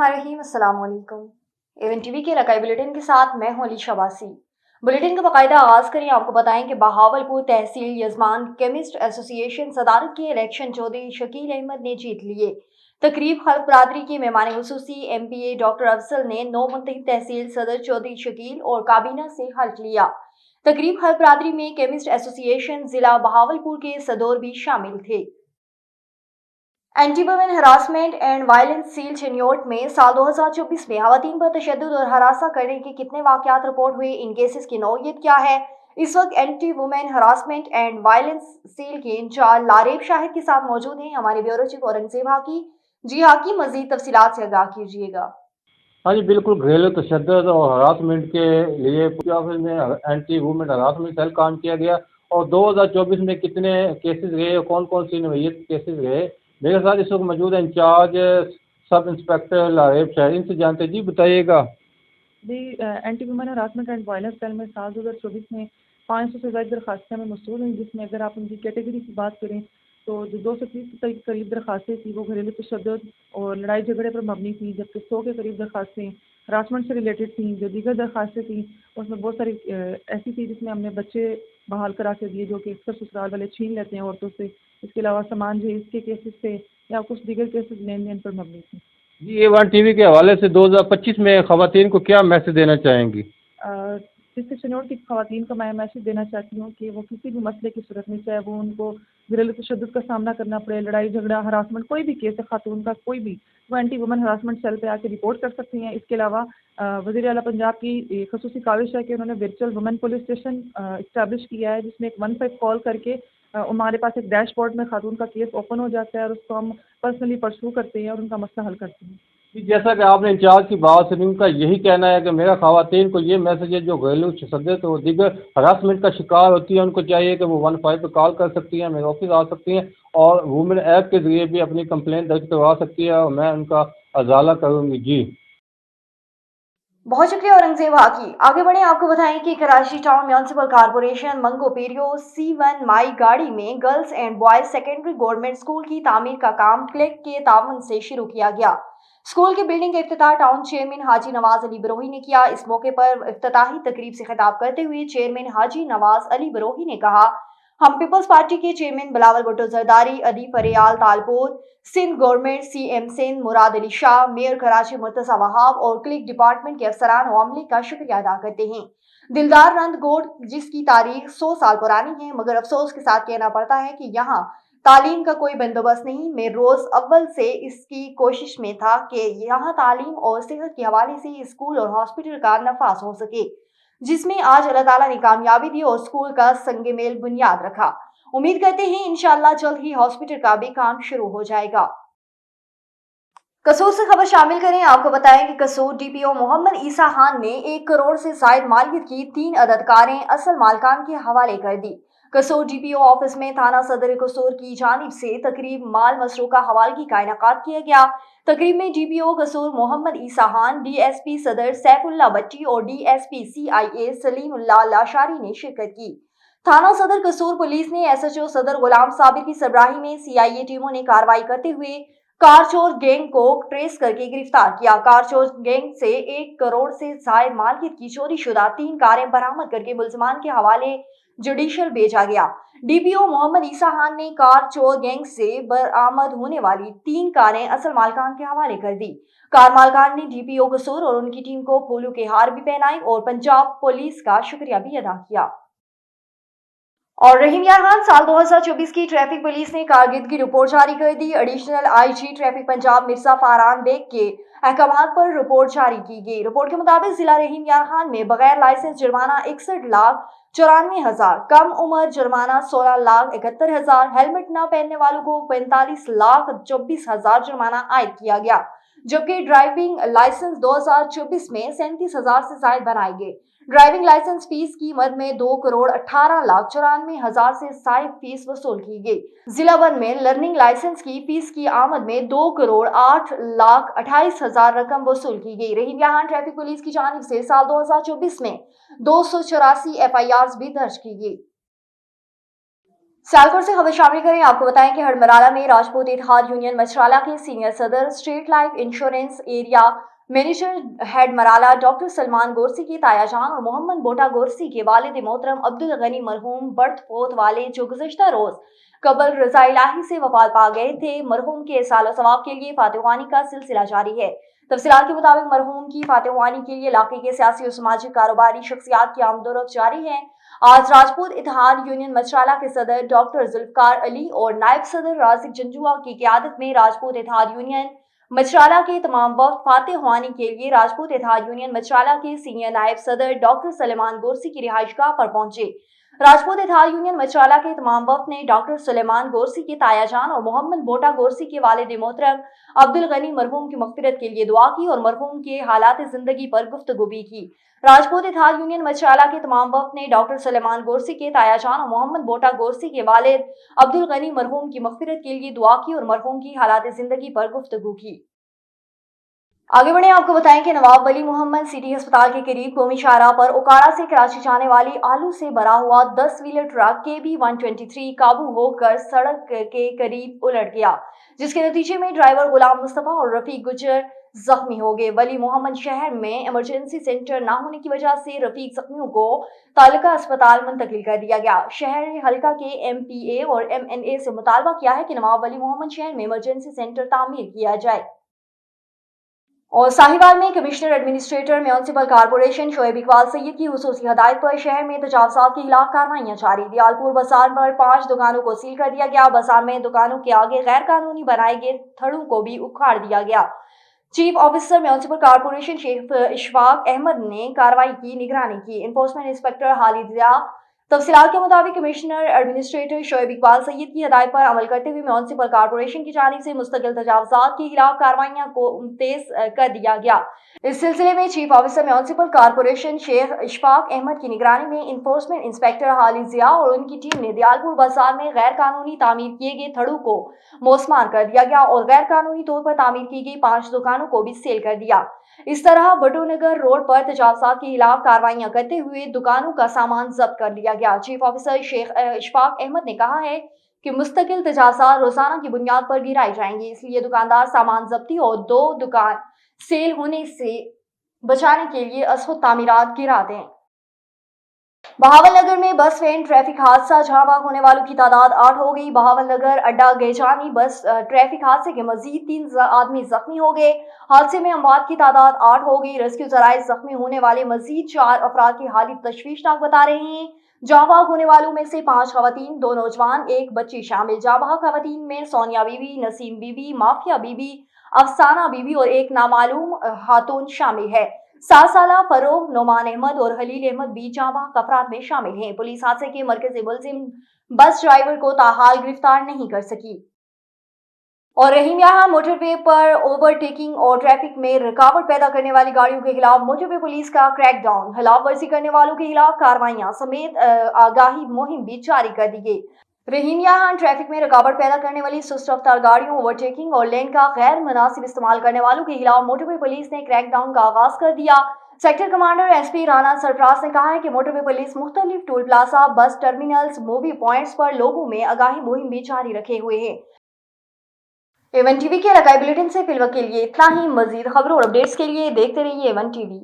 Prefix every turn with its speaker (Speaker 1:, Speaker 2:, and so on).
Speaker 1: बिस्मिल्लाहिर्रहमानिर्रहीम। अस्सलाम वालेकुम। एवन टीवी के लकाई बुलेटिन के साथ मैं हूं अली शबासी। बुलेटिन का बाकायदा आगाज करें। आपको बताएं कि बहावलपुर तहसील यजमान केमिस्ट एसोसिएशन सदारत के इलेक्शन चौधरी शकील अहमद ने जीत लिए। तकरीब खल्क बरादरी की मेहमान खुसूसी MPA डॉक्टर अफसल ने नौ मुंतखब तहसील सदर चौधरी शकील और काबीना से हल्फ लिया। तकरीब खल्क बरादरी में केमिस्ट एसोसिएशन जिला बहावलपुर के सदर भी शामिल थे। Anti women harassment and violence seal Chiniot में साल 2024 में खवातीन पर तशद्दुद और हरासा करने के कितने वाकयात रिपोर्ट हुए, इन केसेस की नौयत क्या है। इस वक्त anti women harassment and violence seal के इंचार्ज लारेब शाहिद के साथ मौजूद हैं हमारे ब्यूरो चीफ औरंगजेब हाकी। जी हाकी, मजीद तफसीलात से आगाह कीजिएगा।
Speaker 2: हाँ जी, बिल्कुल। घरेलू तशद्दुद और हरासमेंट के लिए ऑफिस में एंटी वुमेन हरासमेंट सेल काम किया गया और 2024 में कितने केसेस गए और कौन कौन सी नवैयत केसेस गए। मेरे साथ इस वक्त मौजूद है in charge sub inspector Lareb Shahid, इनसे जानते। जी बताइएगा।
Speaker 3: जी, anti women harassment and violence cell में साल 2024 में 500 से ज़्यादा दरखास्तें में मौसूल हुई, जिसमें अगर आप उनकी कैटेगरी की बात करें तो जो 230 के करीब दरखास्तें थी वो घरेलू तशद्दुद और लड़ाई झगड़े पर मबनी थी, जबकि 100 के करीब दरखास्तें हरासमेंट से रिलेटेड थी। जो दीगर दरखास्तें थी उसमें बहुत सारी ऐसी थी जिसमें हमने बच्चे बहाल करा के दिए जो कि अक्सर ससुराल वाले छीन लेते हैं औरतों से। इसके अलावा सामान जो इसके केसेस थे या कुछ दीगर केसेस लेन देन पर मबनी थी।
Speaker 2: जी, A1 TV के हवाले से 2025 में खवातीन को क्या मैसेज देना चाहेंगी?
Speaker 3: जिससे चिन्होट की खवातीन को मैं मैसेज देना चाहती हूँ कि वो किसी भी मसले की सूरत में, चाहे वो उनको घरेलू तशद्दुद का सामना करना पड़े, लड़ाई झगड़ा, हरासमेंट, कोई भी केस है खातून का कोई भी, वो एंटी वुमेन हरासमेंट सेल पे आके रिपोर्ट कर सकती हैं। इसके अलावा वज़ीर आला पंजाब की खसूसी काविश है कि उन्होंने virtual women police station establish किया है, जिसमें एक 15 कॉल करके हमारे पास एक डैशबोर्ड में खातून का केस ओपन हो जाता है और उसको हम पर्सनली परसू करते हैं और उनका मसला हल करते हैं।
Speaker 2: जैसा कि आपने इंचार्ज की बात सुनी, उनका यही कहना है कि मेरा खवातीन को ये मैसेज है जो घरेलू तशद्दुद और दीगर हरासमेंट का शिकार होती है, उनको चाहिए कि वो 15 पर कॉल कर सकती हैं, मेरे ऑफिस आ सकती हैं और वुमेन ऐप के ज़रिए भी अपनी कंप्लेंट दर्ज करवा सकती है और मैं उनका अजाला करूँगी। जी
Speaker 1: बहुत शुक्रिया औरंगजेब हाकी। आगे बढ़े, आपको बताएं कि Karachi town municipal corporation मंगो पेरियो C1 माई गाड़ी में girls and boys secondary government school की तामीर का काम क्लिक के तावन से शुरू किया गया। स्कूल की बिल्डिंग का इफ्तिताह टाउन चेयरमैन हाजी नवाज अली बरोही ने किया। इस मौके पर इफ्तिताही तकरीब से खिताब करते हुए चेयरमैन हाजी नवाज अली बरोही ने कहा, हम पीपल्स पार्टी के चेयरमैन बिलावल भुट्टो जरदारी, अदी फरियाल Talpur, Sindh government CM Sindh Murad Ali Shah, mayor Karachi Murtaza Wahab और क्लिक डिपार्टमेंट के अफसरान और अमले का शुक्रिया अदा करते हैं। दिलदार नंद गोड, जिसकी तारीख 100 साल पुरानी है, मगर अफसोस के साथ कहना पड़ता है कि यहाँ तालीम का कोई बंदोबस्त नहीं। मैं रोज अव्वल से इसकी कोशिश में था कि यहाँ तालीम और सेहत के हवाले से स्कूल और हॉस्पिटल का नफाज हो सके, जिसमें आज अल्लाह ताला ने कामयाबी दी और स्कूल का संगे मेल बुनियाद रखा। उम्मीद करते हैं इंशाअल्लाह जल्द ही हॉस्पिटल का भी काम शुरू हो जाएगा। कसूर से खबर शामिल करें। आपको बताएं कि कसूर DPO मोहम्मद ईसा खान ने 1 करोड़ से जायद मालियत की 3 अदद कारें असल मालकान के हवाले कर दी। कसूर DPO ऑफिस में थाना सदर कसूर की जानिब से तकरीब माल मसरूका हवालगी का इनेकाद किया गया। तकरीब में DPO कसूर मोहम्मद ईसा खान, DSP सदर सैफुल्ला भट्टी और DSP CIA सलीमुल्लाह लाशारी ने शिरकत की। थाना सदर कसूर पुलिस ने SHO सदर गुलाम साबिर की सरबराही में CIA टीमों ने कार्रवाई करते हुए कार चोर गैंग को ट्रेस करके गिरफ्तार किया। कार चोर गैंग से 1 करोड़ से जायद मालियत की चोरी शुदा 3 कारें बरामद करके मुलजमान के हवाले जुडिशल भेजा गया। DPO मोहम्मद ईसा खान ने कार चोर गैंग से बरामद होने वाली 3 कारें असल मालकान के हवाले कर दी। कार मालकान ने DPO कसूर और उनकी टीम को फूलों के हार भी पहनाए और पंजाब पुलिस का शुक्रिया भी अदा किया। और रहीम यार खान, साल 2024 की ट्रैफिक पुलिस ने कारकर्दगी रिपोर्ट जारी कर दी। Additional IG traffic Punjab Mirza Faran Baig के अहकामात पर रिपोर्ट जारी की गई। रिपोर्ट के मुताबिक जिला रहीम यार खान में बगैर लाइसेंस जुर्माना 61,94,000, कम उम्र जुर्माना 16,71,000, हेलमेट न पहनने वालों को 45,24,000 जुर्माना आयद किया गया, जबकि ड्राइविंग लाइसेंस 2024 में 37,000 से जायद बनाए गए। ड्राइविंग लाइसेंस फीस की मद में 2,18,94,000 से जायद फीस वसूल की गई। जिला वन में लर्निंग लाइसेंस की फीस की आमद में 2,08,28,000 रकम वसूल की गई। रहीम यार ट्रैफिक पुलिस की जानिब से साल 2024 में 284 FIRs भी दर्ज की गई। सियालकोट से खबर शामिल करें। आपको बताएं कि हड़मराला में राजपूत इत्तेहाद यूनियन मछराला के सीनियर सदर, state life insurance area manager head Marala doctor Salman गोरसी की तायाजान और मोहम्मद बोटा गोरसी के वालिद मोहतरम अब्दुल गनी मरहूम बर्थ पोत वाले, जो गुज़श्ता रोज कबल रज़ा इलाही से वफात पा गए थे, मरहूम के सालो सवाब के लिए फातिहानी का सिलसिला जारी है। तफसीलात के मुताबिक मरहूम की फातिहानी के लिए इलाके के सियासी और समाजी कारोबारी शख्सियात की आमदोरफ्त जारी है। आज राजपूत इत्तेहाद यूनियन मछराला के सदर डॉक्टर जुल्फकार अली और नायब सदर राजिक जंजुआ की क़यादत में राजपूत इत्तेहाद यूनियन मछराला के तमाम वक्त फातिहानी के लिए राजपूत इत्तेहाद यूनियन मछराला के सीनियर नायब सदर डॉक्टर सलेमान गोरसी की रिहाइशगाह पर पहुंचे। राजपूत इत्तेहाद यूनियन मछराला के तमाम वक्त ने डॉक्टर सलेमान गोरसी के तायाजान और मोहम्मद बोटा गोरसी के वालिद मोहतरम अब्दुल गनी मरहूम की मग़फ़िरत के लिए दुआ की और मरहूम के हालात ज़िंदगी पर गुफ्तगू भी की। राजपूत इत्तेहाद यूनियन मछराला के तमाम वक्त ने डॉक्टर सलेमान गोरसी के तायाजान और मोहम्मद बोटा गोरसी के वालिद अब्दुल गनी मरहूम की मग़फ़िरत के लिए दुआ की और मरहूम की हालात ज़िंदगी पर गुफ्तगू की। आगे बढ़े, आपको बताएं कि नवाब वली मोहम्मद सिटी अस्पताल के करीब कौमी शाहराह पर ओकाड़ा से कराची जाने वाली आलू से भरा हुआ 10 व्हीलर ट्रक KB 123 काबू होकर सड़क के करीब उलट गया, जिसके नतीजे में ड्राइवर गुलाम मुस्तफा और रफीक गुजर जख्मी हो गए। वली मोहम्मद शहर में इमरजेंसी सेंटर न होने की वजह से रफीक जख्मियों को तालुका अस्पताल मुंतकिल कर दिया गया। शहर हल्का के MPA और MNA से मुतालबा किया है कि नवाब वली मोहम्मद शहर में इमरजेंसी सेंटर तामीर किया जाए। और साहिवाल में commissioner administrator municipal corporation Shoaib Iqbal Syed की हुसूसी हदायत पर शहर में तजावुज़ात के खिलाफ कार्रवाइयां जारी। दियालपुर बाजार पर 5 दुकानों को सील कर दिया गया। बाजार में दुकानों के आगे गैर कानूनी बनाए गए थड़ों को भी उखाड़ दिया गया। Chief officer municipal corporation Sheikh Ishfaq Ahmad ने कार्रवाई की निगरानी की। इन्फोर्समेंट इंस्पेक्टर खालिद जिया तफसीलात के मुताबिक कमिश्नर एडमिनिस्ट्रेटर शोएब इकबाल सैयद की हदायत पर अमल करते हुए म्यूनिसिपल कारपोरेशन की जानिब से मुस्तकिल तजावुज़ात के खिलाफ कार्रवाइयां को तेज कर दिया गया। इस सिलसिले में chief officer municipal corporation Sheikh Ishfaq Ahmad की निगरानी में इन्फोर्समेंट इंस्पेक्टर खालिद जिया और उनकी टीम ने दियालपुर बाजार में गैर कानूनी तामीर किए गए थड़ों को मोसमार कर दिया गया और गैर कानूनी तौर पर तामीर की गई 5 दुकानों को भी सील कर दिया। इस तरह बटोनगर रोड पर तजावुज़ात के खिलाफ कार्रवाइयां करते हुए दुकानों का सामान जब्त कर लिया गया। चीफ ऑफिसर शेख इशफाक अहमद ने कहा है कि मुस्तकिल तजावुज़ात रोजाना की बुनियाद पर गिराई जाएंगी, इसलिए दुकानदार सामान जब्ती और 2 दुकान सेल होने से बचाने के लिए असहुद तामीरात गिरा दें। बहावलनगर में बस वैन ट्रैफिक हादसा, जहां भाग होने वालों की तादाद 8 हो गई। बहावलनगर अड्डा गेजानी बस ट्रैफिक हादसे के मजीद 3 आदमी जख्मी हो गए। हादसे में अमवात की तादाद 8 हो गई। रेस्क्यू जराए जख्मी होने वाले मजीद 4 अफराद की हालत तशवीशनाक बता रहे हैं। जहां भाग होने वालों में से 5 खवातीन, 2 नौजवान, 1 बच्ची शामिल। जहां भाग खवातीन में सोनिया बीबी, नसीम बीबी, माफिया बीबी, अफसाना बीबी और एक नामालूम खातून शामिल है। 7 साला फरोह, नोमान अहमद और हलील अहमद भी जांबाज अफराद में शामिल हैं। पुलिस हादसे के मरकजी मुलजिम बस ड्राइवर को ताहाल गिरफ्तार नहीं कर सकी। और रहीम यहाँ मोटरवे पर ओवरटेकिंग और ट्रैफिक में रुकावट पैदा करने वाली गाड़ियों के खिलाफ मोटरवे पुलिस का क्रैकडाउन, खिलाफवर्जी करने वालों के खिलाफ कार्रवाइयां समेत आगाही मुहिम भी जारी कर दी गई। रहीम यहाँ ट्रैफिक में रुकावट पैदा करने वाली सुस्त रफ्तार गाड़ियों, ओवरटेकिंग और लेन का गैर मुनासिब इस्तेमाल करने वालों के खिलाफ मोटरवे पुलिस ने क्रैकडाउन का आगाज कर दिया। Sector commander SP Rana Sarfaraz ने कहा है कि मोटरवे पुलिस मुख्तलिफ टोल प्लाजा, बस टर्मिनल्स, मूवी पॉइंट्स पर लोगों में आगाही मुहिम भी जारी रखे हुए है। A1 TV के इलाकाई बुलेटिन से फिलहाल के लिए इतना ही। मजीद खबरों और अपडेट्स के लिए देखते रहिए A1 TV।